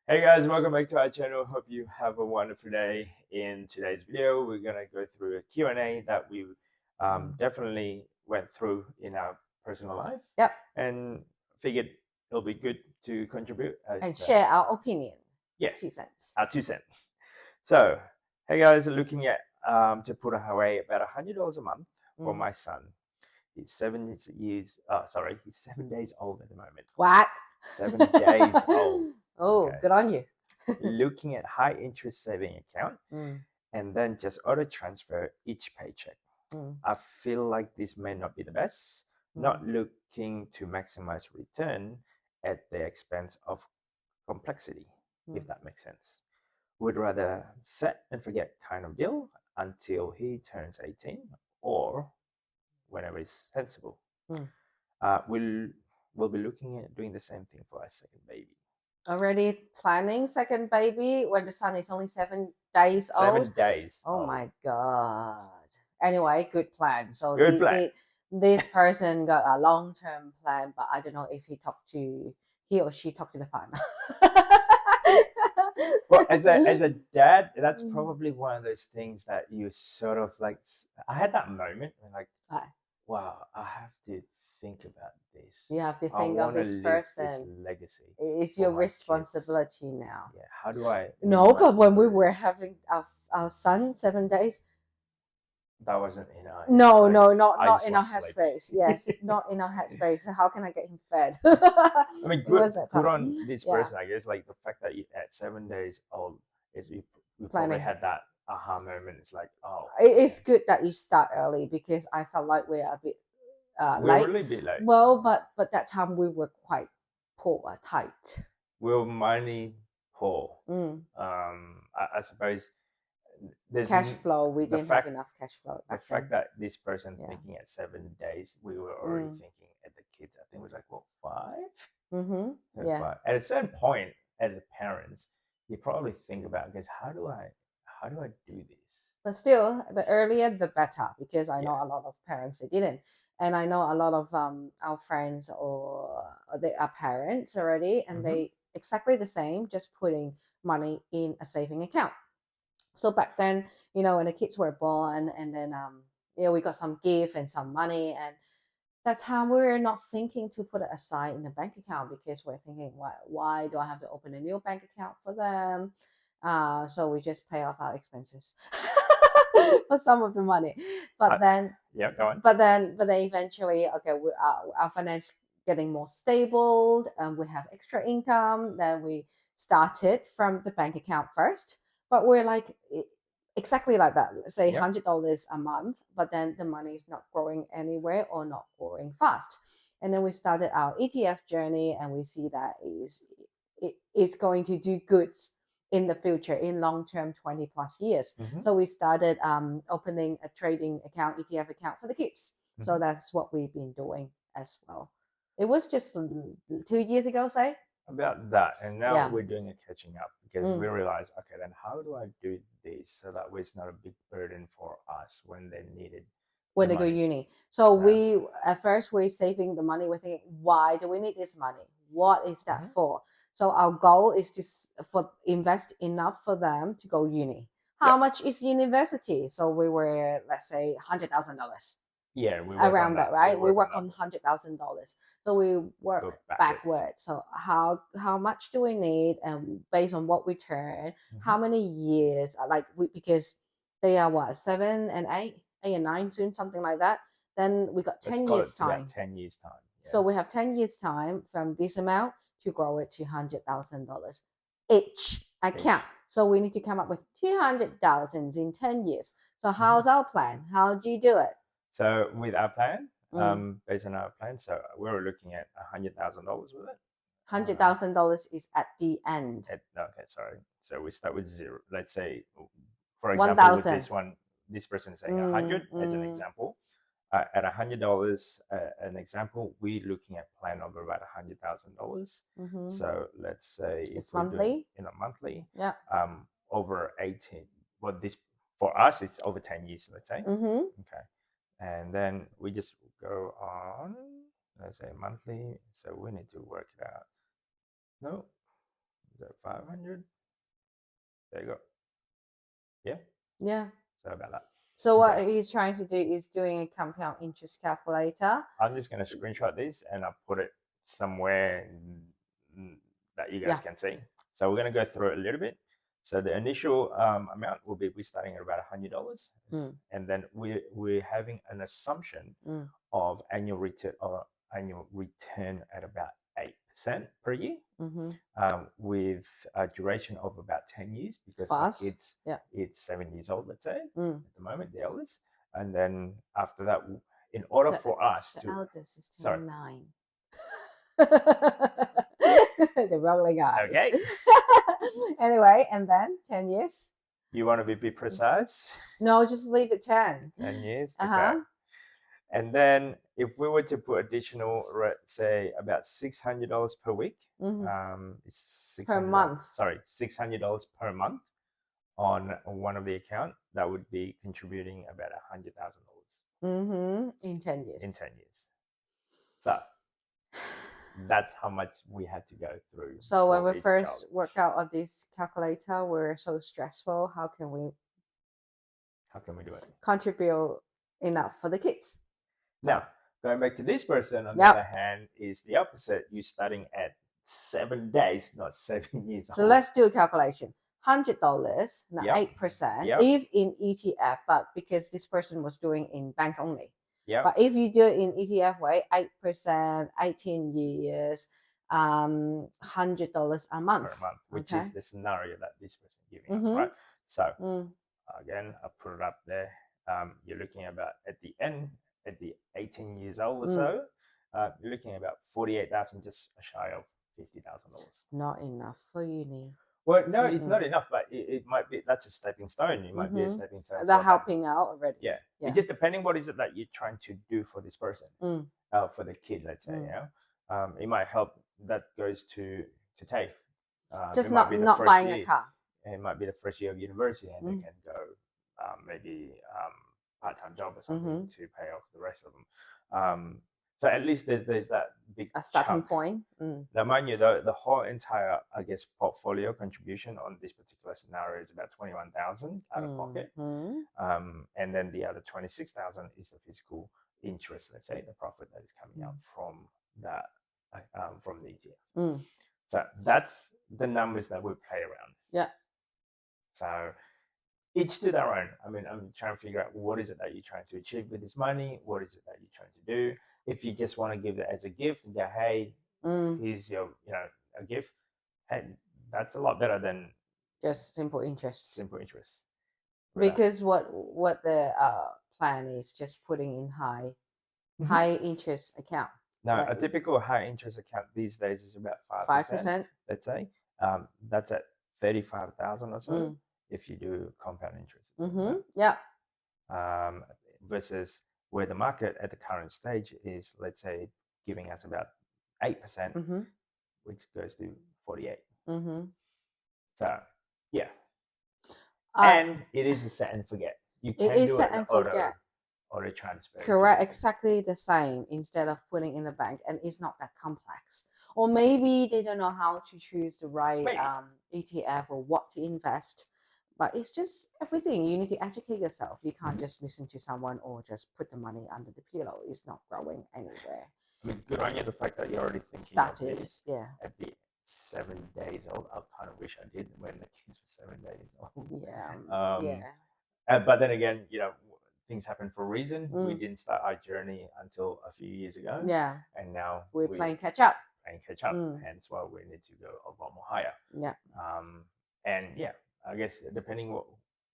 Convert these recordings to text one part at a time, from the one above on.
Hey guys, welcome back to our channel. Hope you have a wonderful day. In today's video, we're gonna go through a Q&A that we definitely went through in our personal life Yep. and figured it'll be good to contribute And share our opinion. Yeah, 2 cents. our 2 cents. So, hey guys, looking at to put away about $100 a month for my son. He's 7 days old at the moment. What? 7 days old. Oh, Okay. good on you. Looking at high interest saving account and then just auto transfer each paycheck. I feel like this may not be the best, not looking to maximize return at the expense of complexity, if that makes sense. Would rather set and forget kind of deal until he turns 18 or whenever it's sensible. We'll be looking at doing the same thing for our second baby. Already planning second baby when the son is only 7 days old? 7 days. Oh my God. Anyway, good plan. So Good plan. this person got a long-term plan, but I don't know if he or she talked to the partner. Well, as a dad, that's probably one of those things that you sort of like. I had that moment when like, wow, I have to think about this. You have to think of this person. This legacy. It's your responsibility now. Yeah. How do I? No, but when we were having our son 7 days, that wasn't in our. No, not in our headspace. Yes, not in our headspace. How can I get him fed? I mean, good on this person, I guess. Like the fact that at 7 days old is we probably had that aha moment. It's like, oh, it's good that you start early because I felt like we're a bit late. We're really a bit late. Well, but that time we were quite poor, tight. We were money poor. I suppose. Cash flow, we didn't have enough cash flow. The fact that this person thinking at 7 days, we were already thinking at the kids. I think it was like, what, 5? Yeah. 5. At a certain point, as a parents, you probably think about, because how do I do this? But still, the earlier the better, because I know a lot of parents they didn't, and I know a lot of our friends or they are parents already, and they exactly the same, just putting money in a saving account. So back then, when the kids were born, and then we got some gift and some money, and that time we were not thinking to put it aside in the bank account because we're thinking, why do I have to open a new bank account for them? So we just pay off our expenses for some of the money. But then, go on. But then eventually, okay, our finance getting more stable, and we have extra income. Then we started from the bank account first. But we're like exactly like that. Let's say $100 a month, but then the money is not growing anywhere or not growing fast. And then we started our ETF journey, and we see that it's going to do good in the future, in long term, 20 plus years. So we started opening a trading account, ETF account for the kids. So that's what we've been doing as well. It was just 2 years ago, say. About that, and now we're doing a catching up because we realize, okay, then how do I do this so that way it's not a big burden for us when they need it, when they go uni. So we at first we're saving the money. We're thinking, why do we need this money? What is that for? So our goal is just for invest enough for them to go uni. How much is university? So we were, let's say, $100,000. Yeah, we around that, right? We work on $100,000. So we work backwards. So how much do we need, and based on what we turn, how many years? Because they are what, 7 and 8 and 9 soon, something like that. Then we got 10 years time. 10 years time. Yeah. So we have 10 years time from this amount to grow it to $100,000 each account. So we need to come up with 200,000 in 10 years. So how's our plan? How do you do it? So with our plan, based on our plan, so we were looking at $100,000 with it. $100,000 is at the end. Okay, sorry. So we start with 0. Let's say, for example, with this person saying 100 as an example. At $100, an example, we're looking at plan of about $100,000. So let's say it's monthly. Monthly. Yeah. Over 18. Well, this for us, it's over 10 years. Let's say. Okay. And then we just go on, let's say monthly. So we need to work it out. No, Is that 500? There you go. Yeah. Yeah. Sorry about that. So what he's trying to do is doing a compound interest calculator. I'm just going to screenshot this and I'll put it somewhere that you guys can see. So we're going to go through it a little bit. So the initial amount will be, we're starting at about $100, and then we're having an assumption of annual return at about 8% per year, with a duration of about 10 years, because it's 7 years old, let's say, at the moment, the eldest. And then after that, in order for us the eldest is 29. The rolling eyes. Okay. Anyway, and then 10 years. You want to be precise? No, just leave it 10. 10 years. Okay. And then if we were to put additional, say about $600 per week, it's $600 per month. Sorry, $600 per month on one of the account, that would be contributing about $100,000. In 10 years. In 10 years. So that's how much we had to go through. So when we first worked out of this calculator, we're so stressful. How can we do it? Contribute enough for the kids. Now, going back to this person, on the other hand, is the opposite. You're starting at 7 days, not 7 years old. So let's do a calculation. $100, now 8%, if in ETF, but because this person was doing in bank only. But if you do it in ETF way, 8%, 18 years, $100 a month. Per month, which is the scenario that this person is giving us, right? So again, I'll put it up there. You're looking about at the end, at the 18 years old or so, you're looking at about 48,000, just shy of $50,000. Not enough for uni. Well, no, it's not enough, but it might be, that's a stepping stone. It might be a stepping stone. They're helping out already. Yeah. It's just depending what is it that you're trying to do for this person, for the kid, let's say, it might help, that goes to TAFE. Just not buying a car. It might be the first year of university, and they can go maybe part-time job or something to pay off the rest of them. So at least there's that big starting point. Now, mind you, the whole entire, I guess, portfolio contribution on this particular scenario is about 21,000 out of pocket, and then the other 26,000 is the physical interest. Let's say the profit that is coming out from that from the ETF. So that's the numbers that we play around. Yeah. So each to their own. I mean, I'm trying to figure out what is it that you're trying to achieve with this money. What is it that you're trying to do? If you just want to give it as a gift and go, hey, here's your, a gift. Hey, that's a lot better than just simple interest. Simple interest. Because what the plan is just putting in high interest account. No, a typical high interest account these days is about 5%. Let's say that's at 35,000 or so if you do compound interest. Yeah. Versus where the market at the current stage is, let's say, giving us about 8%, which goes to 48. So yeah, and it is a set and forget. You can do it and forget. Auto transfer. Correct, exactly the same instead of putting in the bank, and it's not that complex. Or maybe they don't know how to choose the right ETF or what to invest. But it's just everything. You need to educate yourself. You can't just listen to someone or just put the money under the pillow. It's not growing anywhere. I mean, good on you, the fact that you're already thinking started of this at the 7 days old. I kind of wish I did when the kids were 7 days old. Yeah. But then again, things happen for a reason. We didn't start our journey until a few years ago. Yeah. And now we're playing catch up. Hence why we need to go a lot more higher. Yeah. And yeah, I guess depending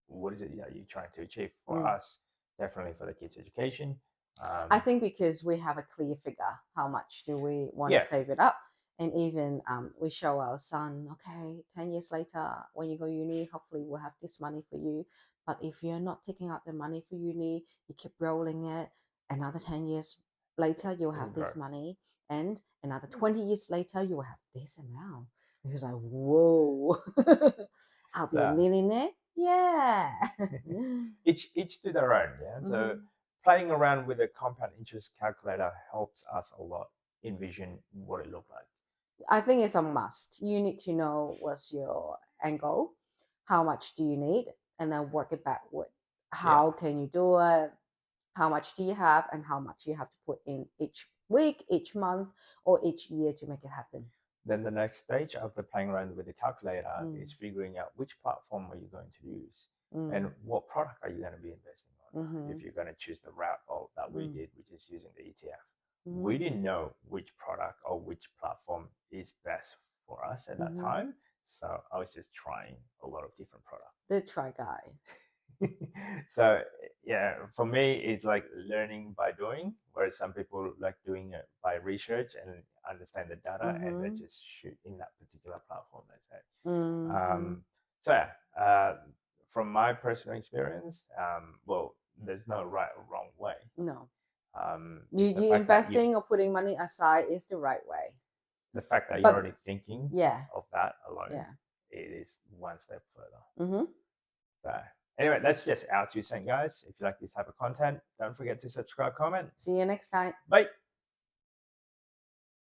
what is it you're trying to achieve. For us, definitely for the kids' education. I think because we have a clear figure, how much do we want to save it up? And even we show our son, okay, 10 years later, when you go uni, hopefully we'll have this money for you. But if you're not taking out the money for uni, you keep rolling it, another 10 years later, you'll have this money. And another 20 years later, you will have this amount. It was like, whoa, I'll be a millionaire. Yeah. each to their own. Yeah. So playing around with a compound interest calculator helps us a lot envision what it looked like. I think it's a must. You need to know what's your end goal, how much do you need, and then work it backward. How can you do it? How much do you have, and how much you have to put in each week, each month, or each year to make it happen. Then the next stage after playing around with the calculator is figuring out which platform are you going to use and what product are you going to be investing on. If you're going to choose the route that we did, which is using the ETF. We didn't know which product or which platform is best for us at that time. So I was just trying a lot of different products. The try guy. So yeah, for me it's like learning by doing, whereas some people like doing it by research and understand the data and they just shoot in that particular platform, let's say. So yeah, from my personal experience, well, there's no right or wrong way. No. You investing or putting money aside is the right way. The fact that you're already thinking of that alone, it is one step further. So anyway, that's just our 2 cents, guys. If you like this type of content, don't forget to subscribe, comment. See you next time. Bye.